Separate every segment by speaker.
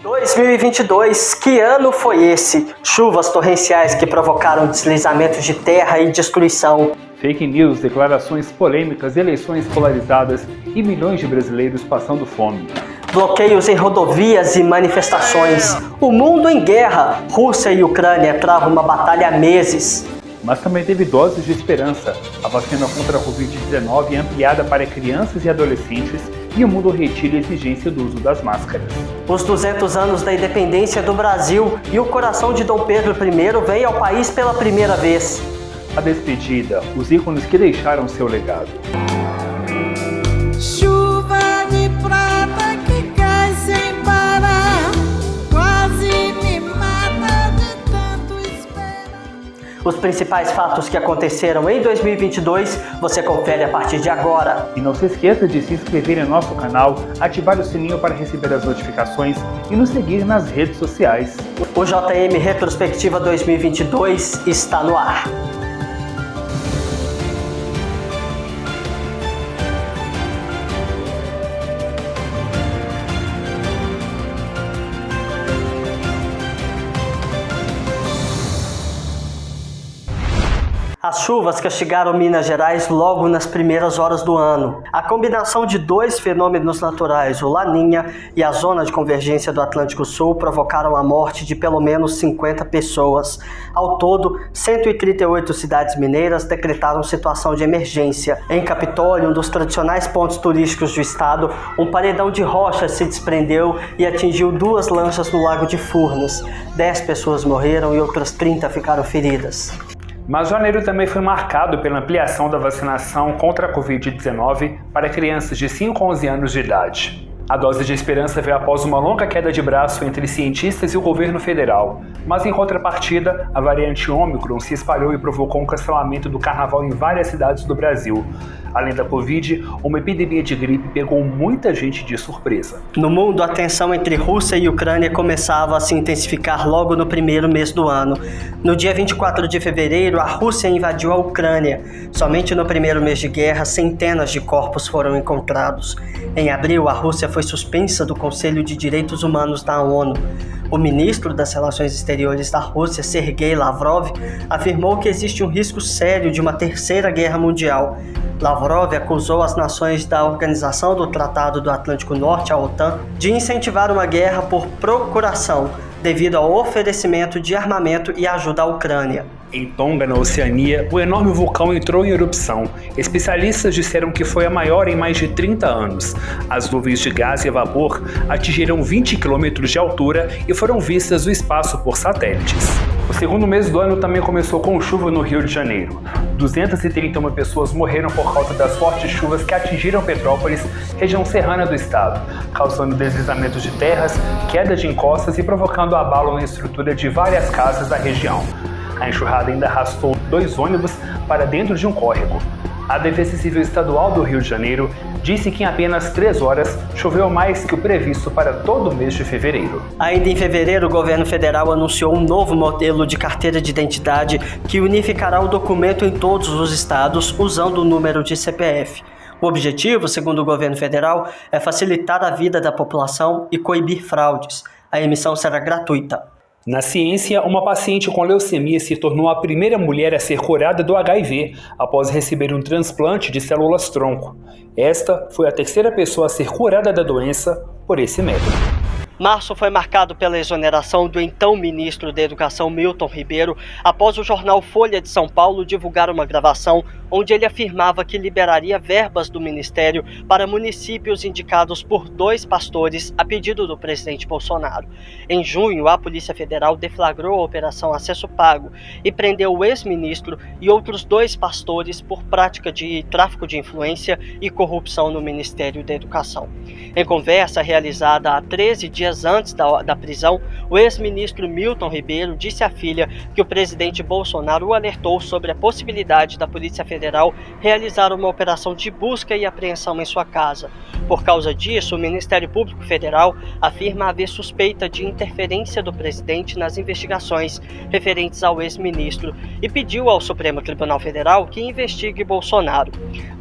Speaker 1: 2022, que ano foi esse? Chuvas torrenciais que provocaram deslizamentos de terra e destruição.
Speaker 2: Fake news, declarações polêmicas, eleições polarizadas e milhões de brasileiros passando fome.
Speaker 1: Bloqueios em rodovias e manifestações. O mundo em guerra. Rússia e Ucrânia travam uma batalha há meses.
Speaker 2: Mas também teve doses de esperança. A vacina contra a Covid-19 é ampliada para crianças e adolescentes e o mundo retira a exigência do uso das máscaras.
Speaker 1: Os 200 anos da independência do Brasil e o coração de Dom Pedro I vem ao país pela primeira vez.
Speaker 2: A despedida, os ícones que deixaram seu legado.
Speaker 3: Chuva de prata que cai sem parar, quase me mata de tanto esperar.
Speaker 1: Os principais fatos que aconteceram em 2022, você confere a partir de agora.
Speaker 2: E não se esqueça de se inscrever em nosso canal, ativar o sininho para receber as notificações e nos seguir nas redes sociais.
Speaker 1: O JM Retrospectiva 2022 está no ar. As chuvas castigaram Minas Gerais logo nas primeiras horas do ano. A combinação de dois fenômenos naturais, o Laninha e a zona de convergência do Atlântico Sul, provocaram a morte de pelo menos 50 pessoas. Ao todo, 138 cidades mineiras decretaram situação de emergência. Em Capitólio, um dos tradicionais pontos turísticos do estado, um paredão de rochas se desprendeu e atingiu 2 lanchas no Lago de Furnas. 10 pessoas morreram e outras 30 ficaram feridas.
Speaker 2: Mas janeiro também foi marcado pela ampliação da vacinação contra a Covid-19 para crianças de 5 a 11 anos de idade. A dose de esperança veio após uma longa queda de braço entre cientistas e o governo federal, mas em contrapartida, a variante Ômicron se espalhou e provocou um cancelamento do carnaval em várias cidades do Brasil. Além da Covid, uma epidemia de gripe pegou muita gente de surpresa.
Speaker 1: No mundo, a tensão entre Rússia e Ucrânia começava a se intensificar logo no primeiro mês do ano. No dia 24 de fevereiro, a Rússia invadiu a Ucrânia. Somente no primeiro mês de guerra, centenas de corpos foram encontrados. Em abril, a Rússia foi suspensa do Conselho de Direitos Humanos da ONU. O ministro das Relações Exteriores da Rússia, Sergei Lavrov, afirmou que existe um risco sério de uma terceira guerra mundial. Lavrov acusou as nações da Organização do Tratado do Atlântico Norte, a OTAN, de incentivar uma guerra por procuração, devido ao oferecimento de armamento e ajuda à Ucrânia.
Speaker 2: Em Tonga, na Oceania, o enorme vulcão entrou em erupção. Especialistas disseram que foi a maior em mais de 30 anos. As nuvens de gás e vapor atingiram 20 quilômetros de altura e foram vistas do espaço por satélites. O segundo mês do ano também começou com chuva no Rio de Janeiro. 231 pessoas morreram por causa das fortes chuvas que atingiram Petrópolis, região serrana do estado, causando deslizamentos de terras, queda de encostas e provocando abalo na estrutura de várias casas da região. A enxurrada ainda arrastou 2 ônibus para dentro de um córrego. A Defesa Civil Estadual do Rio de Janeiro disse que em apenas 3 horas choveu mais que o previsto para todo o mês de fevereiro.
Speaker 1: Ainda em fevereiro, o governo federal anunciou um novo modelo de carteira de identidade que unificará o documento em todos os estados usando o número de CPF. O objetivo, segundo o governo federal, é facilitar a vida da população e coibir fraudes. A emissão será gratuita.
Speaker 2: Na ciência, uma paciente com leucemia se tornou a primeira mulher a ser curada do HIV após receber um transplante de células-tronco. Esta foi a terceira pessoa a ser curada da doença por esse método.
Speaker 1: Março foi marcado pela exoneração do então ministro da Educação Milton Ribeiro após o jornal Folha de São Paulo divulgar uma gravação onde ele afirmava que liberaria verbas do ministério para municípios indicados por 2 pastores a pedido do presidente Bolsonaro. Em junho, a Polícia Federal deflagrou a Operação Acesso Pago e prendeu o ex-ministro e outros 2 pastores por prática de tráfico de influência e corrupção no Ministério da Educação. Em conversa realizada há 13 dias antes da prisão, o ex-ministro Milton Ribeiro disse à filha que o presidente Bolsonaro o alertou sobre a possibilidade da Polícia Federal realizar uma operação de busca e apreensão em sua casa. Por causa disso, o Ministério Público Federal afirma haver suspeita de interferência do presidente nas investigações referentes ao ex-ministro e pediu ao Supremo Tribunal Federal que investigue Bolsonaro.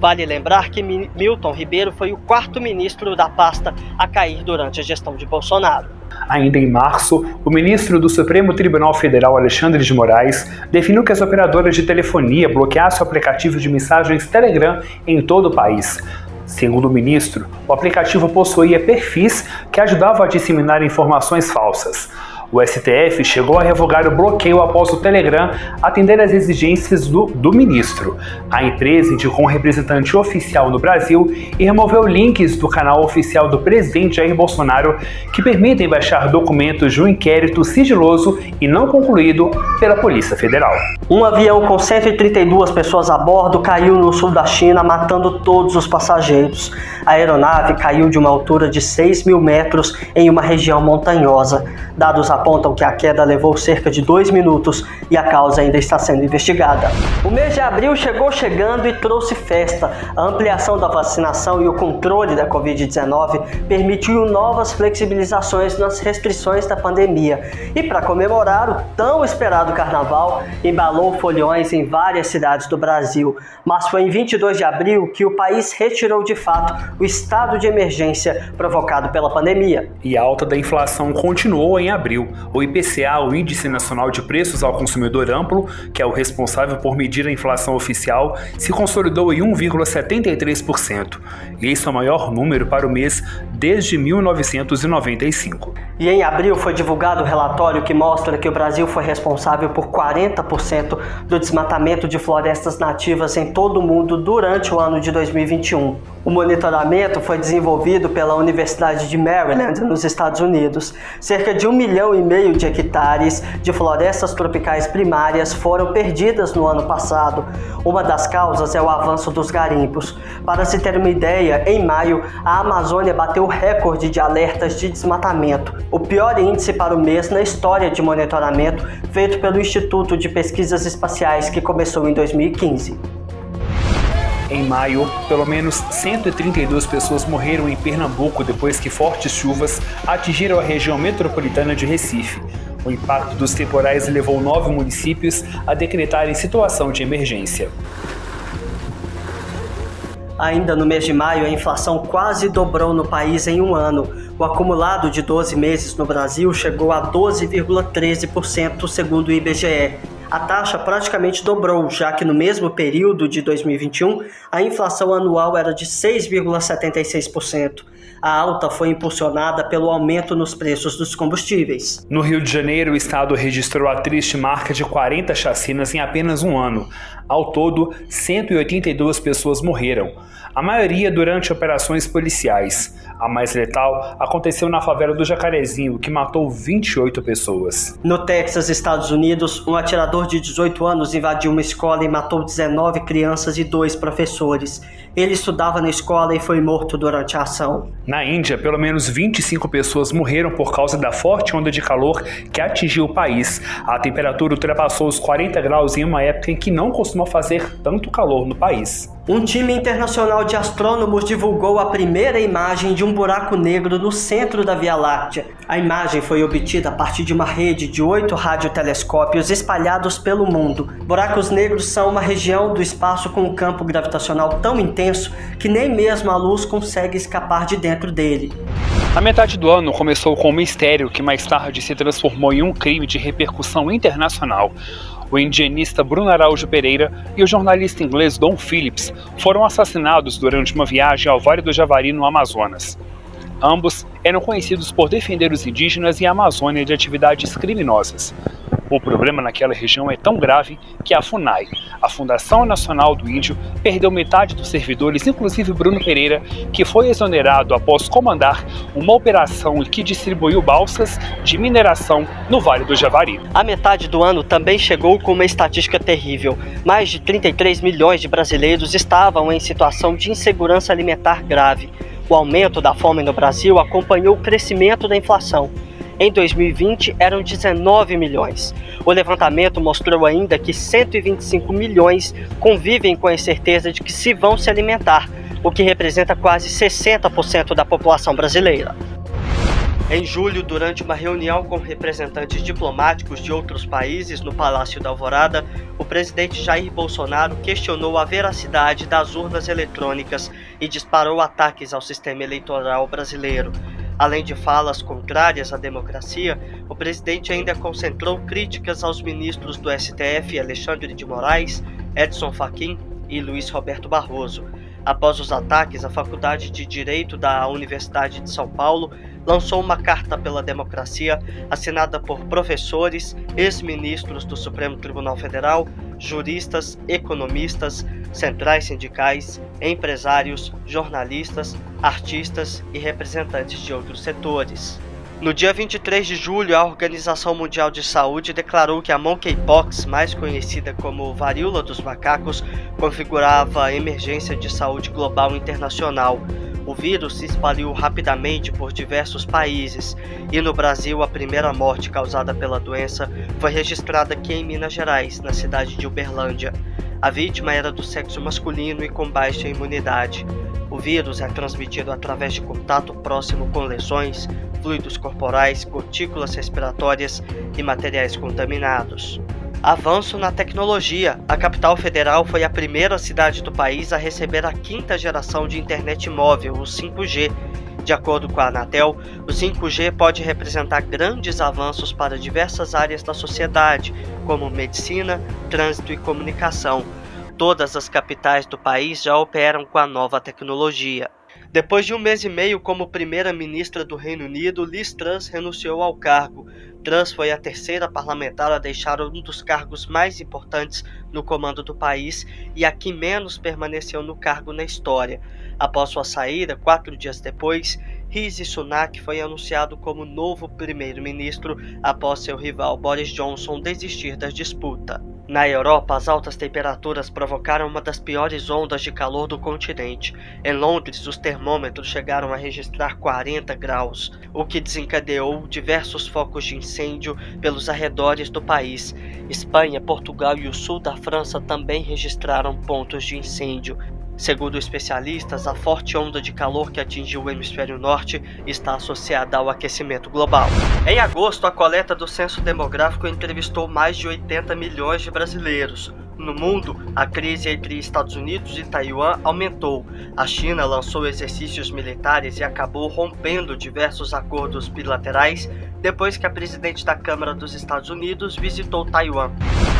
Speaker 1: Vale lembrar que Milton Ribeiro foi o 4º ministro da pasta a cair durante a gestão de Bolsonaro.
Speaker 2: Ainda em março, o ministro do Supremo Tribunal Federal, Alexandre de Moraes, definiu que as operadoras de telefonia bloqueassem o aplicativo de mensagens Telegram em todo o país. Segundo o ministro, o aplicativo possuía perfis que ajudavam a disseminar informações falsas. O STF chegou a revogar o bloqueio após o Telegram atender às exigências do ministro. A empresa indicou um representante oficial no Brasil e removeu links do canal oficial do presidente Jair Bolsonaro que permitem baixar documentos de um inquérito sigiloso e não concluído pela Polícia Federal.
Speaker 1: Um avião com 132 pessoas a bordo caiu no sul da China, matando todos os passageiros. A aeronave caiu de uma altura de 6.000 metros em uma região montanhosa. Dados apontam que a queda levou cerca de 2 minutos e a causa ainda está sendo investigada. O mês de abril chegou chegando e trouxe festa. A ampliação da vacinação e o controle da Covid-19 permitiu novas flexibilizações nas restrições da pandemia. E para comemorar o tão esperado carnaval, embalou foliões em várias cidades do Brasil. Mas foi em 22 de abril que o país retirou de fato o estado de emergência provocado pela pandemia.
Speaker 2: E a alta da inflação continuou em abril. O IPCA, o Índice Nacional de Preços ao Consumidor Amplo, que é o responsável por medir a inflação oficial, se consolidou em 1,73%. Esse é o maior número para o mês desde 1995.
Speaker 1: E em abril foi divulgado o relatório que mostra que o Brasil foi responsável por 40% do desmatamento de florestas nativas em todo o mundo durante o ano de 2021. O monitoramento foi desenvolvido pela Universidade de Maryland, nos Estados Unidos. Cerca de 1,5 milhão de hectares de florestas tropicais primárias foram perdidas no ano passado. Uma das causas é o avanço dos garimpos. Para se ter uma ideia, em maio, a Amazônia bateu o recorde de alertas de desmatamento, o pior índice para o mês na história de monitoramento feito pelo Instituto de Pesquisas Espaciais, que começou em 2015.
Speaker 2: Em maio, pelo menos 132 pessoas morreram em Pernambuco depois que fortes chuvas atingiram a região metropolitana de Recife. O impacto dos temporais levou 9 municípios a decretarem situação de emergência.
Speaker 1: Ainda no mês de maio, a inflação quase dobrou no país em um ano. O acumulado de 12 meses no Brasil chegou a 12,13%, segundo o IBGE. A taxa praticamente dobrou, já que no mesmo período de 2021, a inflação anual era de 6,76%. A alta foi impulsionada pelo aumento nos preços dos combustíveis.
Speaker 2: No Rio de Janeiro, o estado registrou a triste marca de 40 chacinas em apenas um ano. Ao todo, 182 pessoas morreram, a maioria durante operações policiais. A mais letal aconteceu na favela do Jacarezinho, que matou 28 pessoas.
Speaker 1: No Texas, Estados Unidos, um atirador de 18 anos invadiu uma escola e matou 19 crianças e 2 professores. Ele estudava na escola e foi morto durante a ação.
Speaker 2: Na Índia, pelo menos 25 pessoas morreram por causa da forte onda de calor que atingiu o país. A temperatura ultrapassou os 40 graus em uma época em que não costuma fazer tanto calor no país.
Speaker 1: Um time internacional de astrônomos divulgou a primeira imagem de um buraco negro no centro da Via Láctea. A imagem foi obtida a partir de uma rede de 8 radiotelescópios espalhados pelo mundo. Buracos negros são uma região do espaço com um campo gravitacional tão intenso que nem mesmo a luz consegue escapar de dentro dele.
Speaker 2: A metade do ano começou com um mistério que mais tarde se transformou em um crime de repercussão internacional. O indianista Bruno Araújo Pereira e o jornalista inglês Dom Phillips foram assassinados durante uma viagem ao Vale do Javari, no Amazonas. Ambos eram conhecidos por defender os indígenas e a Amazônia de atividades criminosas. O problema naquela região é tão grave que a FUNAI, a Fundação Nacional do Índio, perdeu metade dos servidores, inclusive Bruno Pereira, que foi exonerado após comandar uma operação que distribuiu balsas de mineração no Vale do Javari.
Speaker 1: A metade do ano também chegou com uma estatística terrível. Mais de 33 milhões de brasileiros estavam em situação de insegurança alimentar grave. O aumento da fome no Brasil acompanhou o crescimento da inflação. Em 2020, eram 19 milhões. O levantamento mostrou ainda que 125 milhões convivem com a incerteza de que se vão se alimentar, o que representa quase 60% da população brasileira. Em julho, durante uma reunião com representantes diplomáticos de outros países no Palácio da Alvorada, o presidente Jair Bolsonaro questionou a veracidade das urnas eletrônicas e disparou ataques ao sistema eleitoral brasileiro. Além de falas contrárias à democracia, o presidente ainda concentrou críticas aos ministros do STF, Alexandre de Moraes, Edson Fachin e Luiz Roberto Barroso. Após os ataques, a Faculdade de Direito da Universidade de São Paulo lançou uma carta pela democracia assinada por professores, ex-ministros do Supremo Tribunal Federal, juristas, economistas, centrais sindicais, empresários, jornalistas, artistas e representantes de outros setores. No dia 23 de julho, a Organização Mundial de Saúde declarou que a monkeypox, mais conhecida como varíola dos macacos, configurava emergência de saúde global internacional. O vírus se espalhou rapidamente por diversos países e no Brasil a primeira morte causada pela doença foi registrada aqui em Minas Gerais, na cidade de Uberlândia. A vítima era do sexo masculino e com baixa imunidade. O vírus é transmitido através de contato próximo com lesões, fluidos corporais, gotículas respiratórias e materiais contaminados. Avanço na tecnologia. A capital federal foi a primeira cidade do país a receber a 5ª geração de internet móvel, o 5G. De acordo com a Anatel, o 5G pode representar grandes avanços para diversas áreas da sociedade, como medicina, trânsito e comunicação. Todas as capitais do país já operam com a nova tecnologia. Depois de 1 mês e meio como primeira-ministra do Reino Unido, Liz Truss renunciou ao cargo. Truss foi a 3ª parlamentar a deixar um dos cargos mais importantes no comando do país e a que menos permaneceu no cargo na história. Após sua saída, 4 dias depois, Rishi Sunak foi anunciado como novo primeiro-ministro após seu rival Boris Johnson desistir da disputa. Na Europa, as altas temperaturas provocaram uma das piores ondas de calor do continente. Em Londres, os termômetros chegaram a registrar 40 graus, o que desencadeou diversos focos de incêndio pelos arredores do país. Espanha, Portugal e o sul da França também registraram pontos de incêndio. Segundo especialistas, a forte onda de calor que atingiu o hemisfério norte está associada ao aquecimento global. Em agosto, a coleta do Censo Demográfico entrevistou mais de 80 milhões de brasileiros. No mundo, a crise entre Estados Unidos e Taiwan aumentou. A China lançou exercícios militares e acabou rompendo diversos acordos bilaterais depois que a presidente da Câmara dos Estados Unidos visitou Taiwan.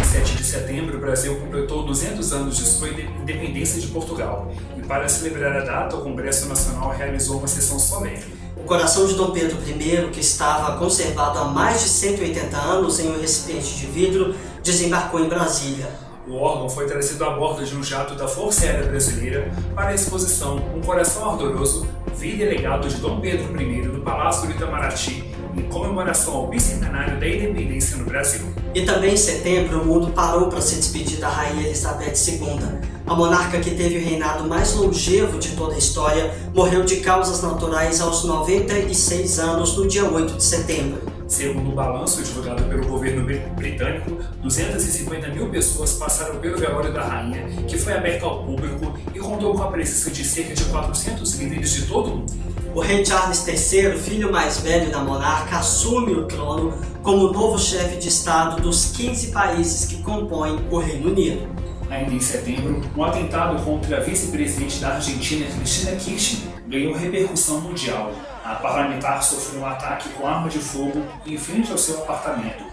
Speaker 2: Em 7 de setembro, o Brasil completou 200 anos de sua independência de Portugal. E para celebrar a data, o Congresso Nacional realizou uma sessão solene.
Speaker 1: O coração de Dom Pedro I, que estava conservado há mais de 180 anos em um recipiente de vidro, desembarcou em Brasília.
Speaker 2: O órgão foi trazido a bordo de um jato da Força Aérea Brasileira para a exposição Um Coração Ardoroso, Vida e Legado de Dom Pedro I no Palácio do Itamaraty, em comemoração ao bicentenário da independência no Brasil.
Speaker 1: E também em setembro, o mundo parou para se despedir da Rainha Elizabeth II. A monarca que teve o reinado mais longevo de toda a história morreu de causas naturais aos 96 anos no dia 8 de setembro.
Speaker 2: Segundo o balanço divulgado pelo governo britânico, 250 mil pessoas passaram pelo velório da rainha, que foi aberto ao público e contou com a presença de cerca de 400 líderes de todo o mundo.
Speaker 1: O rei Charles III, filho mais velho da monarca, assume o trono como novo chefe de Estado dos 15 países que compõem o Reino Unido.
Speaker 2: Ainda em setembro, um atentado contra a vice-presidente da Argentina, Cristina Kirchner, ganhou repercussão mundial. A parlamentar sofreu um ataque com arma de fogo em frente ao seu apartamento.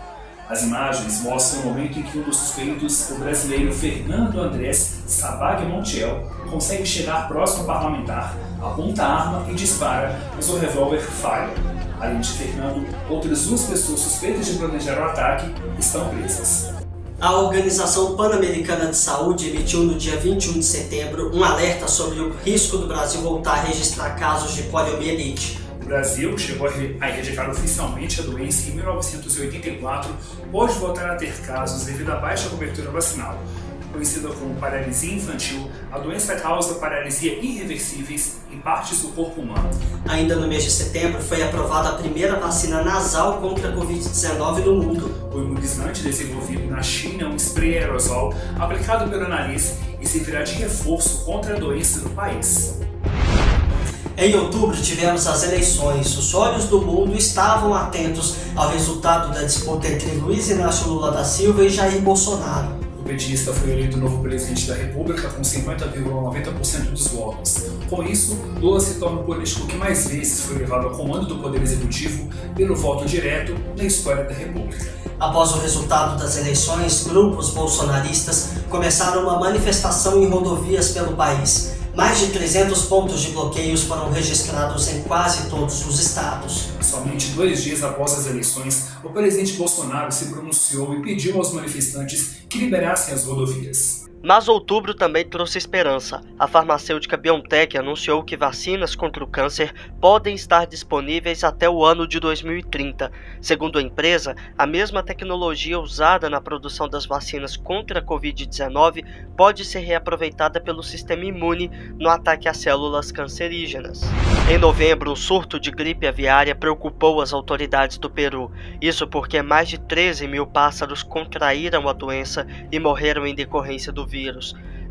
Speaker 2: As imagens mostram o momento em que um dos suspeitos, o brasileiro Fernando Andrés Sabag Montiel, consegue chegar próximo ao parlamentar, aponta a arma e dispara, mas o revólver falha. Além de Fernando, outras 2 pessoas suspeitas de planejar o ataque estão presas. A Organização Pan-Americana de Saúde emitiu no dia 21 de setembro um alerta sobre o risco do Brasil voltar a registrar casos de poliomielite. O Brasil chegou a erradicar oficialmente a doença em 1984, pode voltar a ter casos devido à baixa cobertura vacinal. conhecida como paralisia infantil, a doença causa paralisia irreversíveis em partes do corpo humano.
Speaker 1: Ainda no mês de setembro foi aprovada a primeira vacina nasal contra a Covid-19 no mundo.
Speaker 2: O imunizante desenvolvido na China é um spray aerosol aplicado pelo nariz e servirá de reforço contra a doença no país.
Speaker 1: Em outubro tivemos as eleições. Os olhos do mundo estavam atentos ao resultado da disputa entre Luiz Inácio Lula da Silva e Jair Bolsonaro.
Speaker 2: O petista foi eleito novo presidente da República com 50,90% dos votos. Com isso, Lula se torna o político que mais vezes foi levado ao comando do Poder Executivo pelo voto direto na história da República.
Speaker 1: Após o resultado das eleições, grupos bolsonaristas começaram uma manifestação em rodovias pelo país. Mais de 300 pontos de bloqueios foram registrados em quase todos os estados.
Speaker 2: Somente 2 dias após as eleições, o presidente Bolsonaro se pronunciou e pediu aos manifestantes que liberassem as rodovias.
Speaker 1: Mas outubro também trouxe esperança. A farmacêutica BioNTech anunciou que vacinas contra o câncer podem estar disponíveis até o ano de 2030. Segundo a empresa, a mesma tecnologia usada na produção das vacinas contra a Covid-19 pode ser reaproveitada pelo sistema imune no ataque às células cancerígenas. Em novembro, um surto de gripe aviária preocupou as autoridades do Peru. Isso porque mais de 13 mil pássaros contraíram a doença e morreram em decorrência do vírus.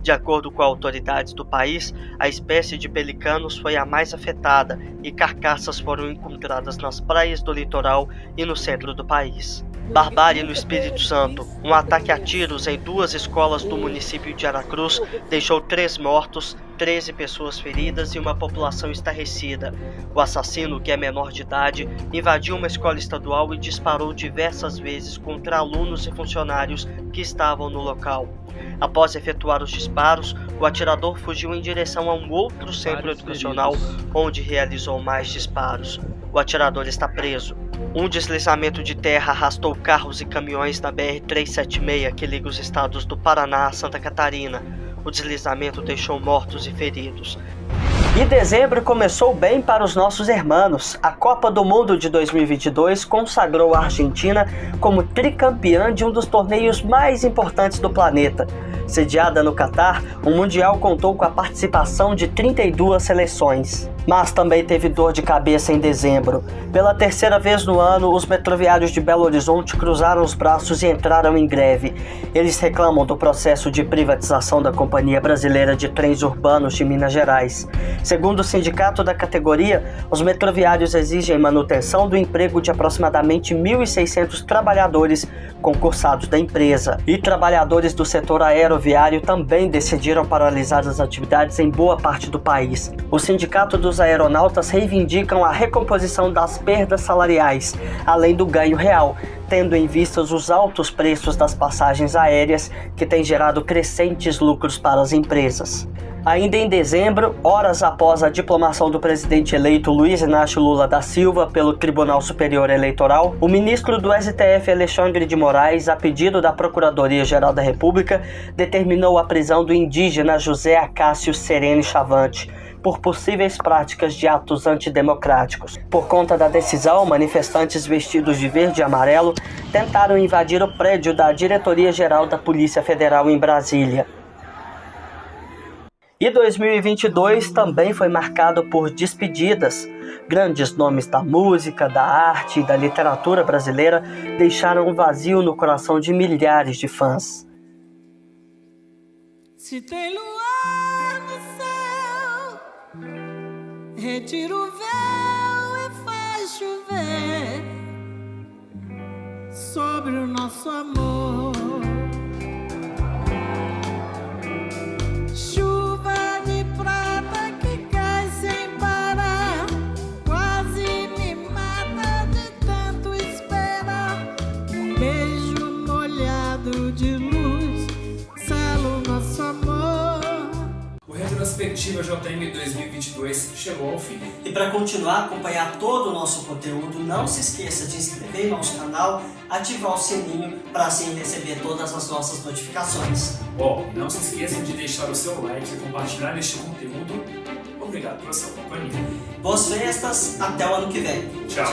Speaker 1: De acordo com autoridades do país, a espécie de pelicanos foi a mais afetada e carcaças foram encontradas nas praias do litoral e no centro do país. Barbárie no Espírito Santo. Um ataque a tiros em 2 escolas do município de Aracruz deixou 3 mortos, 13 pessoas feridas e uma população estarrecida. O assassino, que é menor de idade, invadiu uma escola estadual e disparou diversas vezes contra alunos e funcionários que estavam no local. Após efetuar os disparos, o atirador fugiu em direção a um outro centro educacional, onde realizou mais disparos. O atirador está preso. Um deslizamento de terra arrastou carros e caminhões na BR-376 que liga os estados do Paraná a Santa Catarina. O deslizamento deixou mortos e feridos. E dezembro começou bem para os nossos hermanos. A Copa do Mundo de 2022 consagrou a Argentina como tricampeã de um dos torneios mais importantes do planeta. Sediada no Catar, o Mundial contou com a participação de 32 seleções. Mas também teve dor de cabeça em dezembro. Pela 3ª vez no ano, os metroviários de Belo Horizonte cruzaram os braços e entraram em greve. Eles reclamam do processo de privatização da Companhia Brasileira de Trens Urbanos de Minas Gerais. Segundo o sindicato da categoria, os metroviários exigem manutenção do emprego de aproximadamente 1.600 trabalhadores concursados da empresa. E trabalhadores do setor aeroviário também decidiram paralisar as atividades em boa parte do país. O sindicato dos aeronautas reivindicam a recomposição das perdas salariais, além do ganho real, tendo em vista os altos preços das passagens aéreas que têm gerado crescentes lucros para as empresas. Ainda em dezembro, horas após a diplomação do presidente eleito Luiz Inácio Lula da Silva pelo Tribunal Superior Eleitoral, o ministro do STF, Alexandre de Moraes, a pedido da Procuradoria-Geral da República, determinou a prisão do indígena José Acácio Serene Chavante, por possíveis práticas de atos antidemocráticos. Por conta da decisão, manifestantes vestidos de verde e amarelo tentaram invadir o prédio da Diretoria-Geral da Polícia Federal em Brasília. E 2022 também foi marcado por despedidas. Grandes nomes da música, da arte e da literatura brasileira deixaram um vazio no coração de milhares de fãs.
Speaker 3: Se tem luar no céu, retira o véu e faz chover sobre o nosso amor. Chuva de prata que cai sem parar, quase me mata de tanto esperar. Um beijo molhado de luz sela o nosso amor.
Speaker 2: O Retrospectiva JM 2022 chegou ao fim.
Speaker 1: E para continuar a acompanhar todo o nosso conteúdo, não se esqueça de inscrever no nosso canal, ativar o sininho para assim receber todas as nossas notificações.
Speaker 2: Bom, não se esqueçam de deixar o seu like e compartilhar este conteúdo. Obrigado pela sua companhia.
Speaker 1: Boas festas, até o ano que vem.
Speaker 2: Tchau.